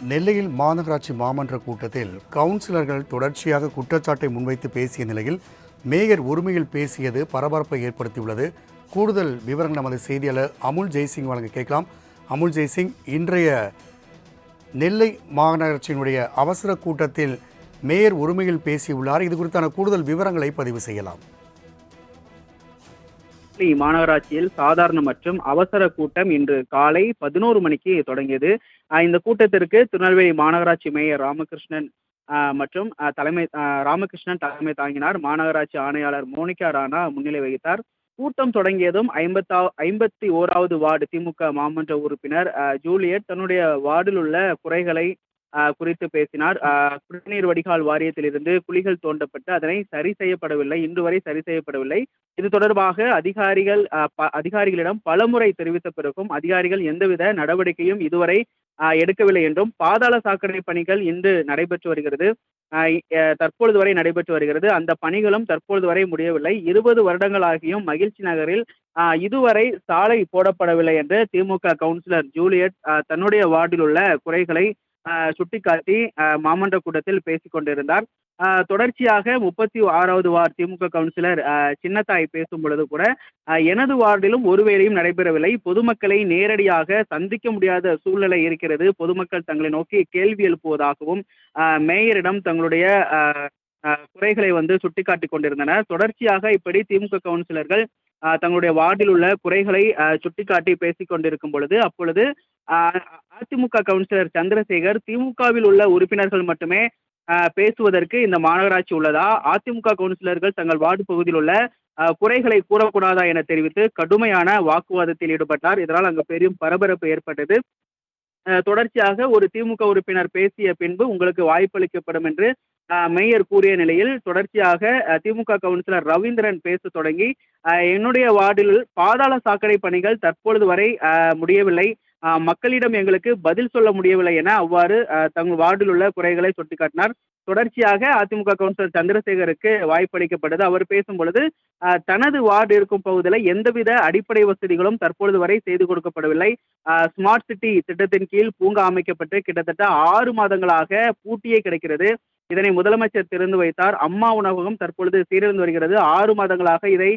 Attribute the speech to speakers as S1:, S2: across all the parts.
S1: நெல்லையில் மாநகராட்சி மாமன்ற கூட்டத்தில் கவுன்சிலர்கள் தொடர்ச்சியாக குற்றச்சாட்டை முன்வைத்து பேசிய நிலையில் மேயர் உரிமையில் பேசியது பரபரப்பை ஏற்படுத்தியுள்ளது. கூடுதல் விவரங்கள் நமது செய்தியாளர் அமுல் ஜெய்சிங் வழங்க கேட்கலாம். அமுல் ஜெய்சிங், இன்றைய நெல்லை மாநகராட்சியினுடைய அவசர கூட்டத்தில் மேயர் உரிமையில் பேசியுள்ளார். இது குறித்தான கூடுதல் விவரங்களை பதிவு செய்யலாம்.
S2: மாநகராட்சியில் சாதாரண மற்றும் அவசர கூட்டம் இன்று காலை 11 மணிக்கு தொடங்கியது. இந்த கூட்டத்திற்கு திருநெல்வேலி மாநகராட்சி மேயர் ராமகிருஷ்ணன் மற்றும் ராமகிருஷ்ணன் தலைமை தாங்கினார். மாநகராட்சி ஆணையாளர் மோனிகா ராணா முன்னிலை வகித்தார். கூட்டம் தொடங்கியதும் 51வது வார்டு திமுக மாமன்ற உறுப்பினர் ஜூலியட் தன்னுடைய வார்டில் உள்ள குறைகளை குறித்து பேசினார். குடிநீர் வடிகால் வாரியத்திலிருந்து குழிகள் தோண்டப்பட்டு அதனை சரி செய்யப்படவில்லை, இன்று வரை சரி செய்யப்படவில்லை. இது தொடர்பாக அதிகாரிகளிடம் பலமுறை தெரிவித்த பிறகும் அதிகாரிகள் எந்தவித நடவடிக்கையும் இதுவரை எடுக்கவில்லை என்றும், பாதாள சாக்கடை பணிகள் இன்று நடைபெற்று வருகிறது, தற்பொழுது வரை நடைபெற்று வருகிறது. அந்த பணிகளும் தற்பொழுது வரை முடியவில்லை. 20 வருடங்களாகியும் மகிழ்ச்சி நகரில் இதுவரை சாலை போடப்படவில்லை என்று திமுக கவுன்சிலர் ஜூலியட் தன்னுடைய வார்டில் உள்ள குறைகளை சுட்டிக்காட்டி மாமன்ற கூட்டத்தில் பேசிக் கொண்டிருந்தார். தொடர்ச்சியாக 36வது வார்டு திமுக கவுன்சிலர் சின்னத்தாய் பேசும் பொழுது கூட எனது வார்டிலும் ஒரு வேலையும் நடைபெறவில்லை, பொதுமக்களை நேரடியாக சந்திக்க முடியாத சூழ்நிலை இருக்கிறது, பொதுமக்கள் தங்களை நோக்கி கேள்வி எழுப்புவதாகவும் மேயரிடம் தங்களுடைய குறைகளை சுட்டிக்காட்டி கொண்டிருந்தனர். தொடர்ச்சியாக இப்படி திமுக கவுன்சிலர்கள் தங்களுடைய வார்டில் உள்ள குறைகளை சுட்டிக்காட்டி பேசிக் கொண்டிருக்கும் பொழுது அப்பொழுது அதிமுக கவுன்சிலர் சந்திரசேகர், திமுகவில் உள்ள உறுப்பினர்கள் மட்டுமே பேசுவதற்கு இந்த மாநகராட்சி உள்ளதா, அதிமுக கவுன்சிலர்கள் தங்கள் வார்டு பகுதியில் உள்ள குறைகளை கூறக்கூடாதா என தெரிவித்து கடுமையான வாக்குவாதத்தில் ஈடுபட்டார். இதனால் அங்கு பெரும் பரபரப்பு ஏற்பட்டது. தொடர்ச்சியாக ஒரு திமுக உறுப்பினர் பேசிய பின்பு உங்களுக்கு வாய்ப்பளிக்கப்படும் என்று மேயர் கூறிய நிலையில் தொடர்ச்சியாக திமுக கவுன்சிலர் ரவீந்திரன் பேச தொடங்கி, என்னுடைய வார்டில் பாதாள சாக்கடை பணிகள் தற்பொழுது வரை முடியவில்லை, மக்களிடம் எங்களுக்கு பதில் சொல்ல முடியவில்லை என அவ்வாறு தங்கள் வார்டில் உள்ள குறைகளை சுட்டிக்காட்டினார். தொடர்ச்சியாக அதிமுக கவுன்சிலர் சந்திரசேகருக்கு வாய்ப்பளிக்கப்பட்டது. அவர் பேசும் பொழுது தனது வார்டு இருக்கும் பகுதியில் எந்தவித அடிப்படை வசதிகளும் தற்பொழுது வரை செய்து கொடுக்கப்படவில்லை, ஸ்மார்ட் சிட்டி திட்டத்தின் கீழ் பூங்கா அமைக்கப்பட்டு கிட்டத்தட்ட 6 மாதங்களாக பூட்டியே கிடக்கிறது, இதனை முதலமைச்சர் திறந்து வைத்தார், அம்மா உணவகம் தற்பொழுது சீரழிந்து வருகிறது, 6 மாதங்களாக இதை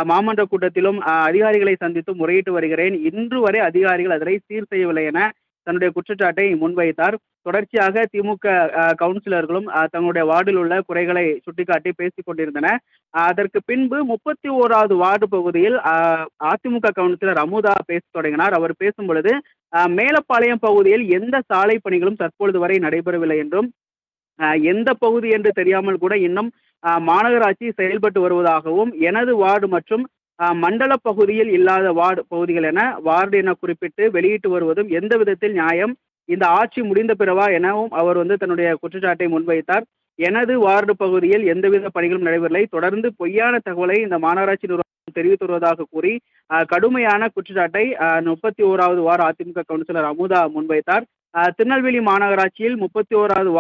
S2: மாமன்ற கூட்டத்திலும் அதிகாரிகளை சந்தித்து முறையிட்டு வருகிறேன், இன்று வரை அதிகாரிகள் அதனை சீர் செய்யவில்லை என தன்னுடைய குற்றச்சாட்டை முன்வைத்தார். தொடர்ச்சியாக திமுக கவுன்சிலர்களும் தங்களுடைய வார்டில் உள்ள குறைகளை சுட்டிக்காட்டி பேசிக் கொண்டிருந்தனர். அதற்கு பின்பு 31வது வார்டு பகுதியில் அதிமுக கவுன்சிலர் அமுதா பேச தொடங்கினார். அவர் பேசும் பொழுது மேலப்பாளையம் பகுதியில் எந்த சாலை பணிகளும் தற்பொழுது வரை நடைபெறவில்லை என்றும், எந்த பகுதி என்று தெரியாமல் கூட இன்னும் மாநகராட்சி செயல்பட்டு வருவதாகவும், எனது வார்டு மற்றும் மண்டல பகுதியில் இல்லாத வார்டு பகுதிகள் என வார்டு என குறிப்பிட்டு வெளியிட்டு வருவதும் எந்த விதத்தில் நியாயம், இந்த ஆட்சி முடிந்த பிறவா எனவும் அவர் தன்னுடைய குற்றச்சாட்டை முன்வைத்தார். எனது வார்டு பகுதியில் எந்தவித பணிகளும் நடைபெறவில்லை, தொடர்ந்து பொய்யான தகவலை இந்த மாநகராட்சி நிர்வாகம் தெரிவித்து வருவதாக கூறி கடுமையான குற்றச்சாட்டை 31வது வார்டு அதிமுக கவுன்சிலர் அமுதா முன்வைத்தார். திருநெல்வேலி மாநகராட்சியில் 31வது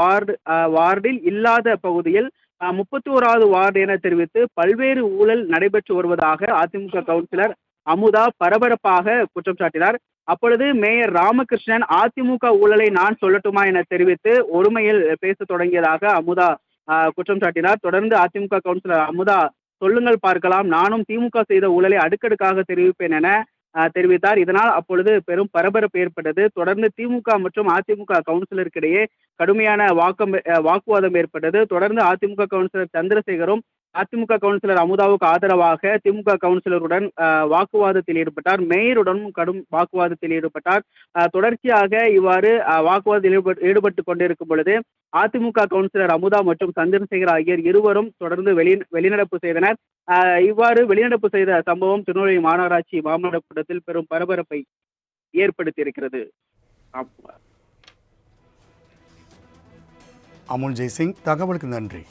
S2: வார்டில் இல்லாத பகுதியில் 31வது வார்டு என தெரிவித்து பல்வேறு ஊழல் நடைபெற்று வருவதாக அதிமுக கவுன்சிலர் அமுதா பரபரப்பாக குற்றம் சாட்டினார். அப்பொழுது மேயர் ராமகிருஷ்ணன், அதிமுக ஊழலை நான் சொல்லட்டுமா என தெரிவித்து ஒருமையில் பேச தொடங்கியதாக அமுதா குற்றம் சாட்டினார். தொடர்ந்து அதிமுக கவுன்சிலர் அமுதா, சொல்லுங்கள் பார்க்கலாம், நானும் திமுக செய்த ஊழலை அடுக்கடுக்காக தெரிவிப்பேன் என தெரிவித்தார். இதனால் அப்பொழுது பெரும் பரபரப்பு ஏற்பட்டது. தொடர்ந்து திமுக மற்றும் அதிமுக கவுன்சிலருக்கிடையே கடுமையான வாக்குவாதம் ஏற்பட்டது. தொடர்ந்து அதிமுக கவுன்சிலர் சந்திரசேகரும் அதிமுக கவுன்சிலர் அமுதாவுக்கு ஆதரவாக திமுக கவுன்சிலருடன் வாக்குவாதத்தில் ஈடுபட்டார். மேயருடனும் கடும் வாக்குவாதத்தில் ஈடுபட்டார். தொடர்ச்சியாக இவ்வாறு வாக்குவாதத்தில் ஈடுபட்டு கொண்டிருக்கும் பொழுது அதிமுக கவுன்சிலர் அமுதா மற்றும் சந்திரசேகர் ஆகியோர் இருவரும் தொடர்ந்து வெளிநடப்பு செய்தனர். இவ்வாறு வெளிநடப்பு செய்த சம்பவம் திருநெல்வேலி மாநகராட்சி மாமன்ற கூட்டத்தில் பெரும் பரபரப்பை ஏற்படுத்தியிருக்கிறது.
S1: அமுல் ஜெய்சிங், தகவலுக்கு நன்றி.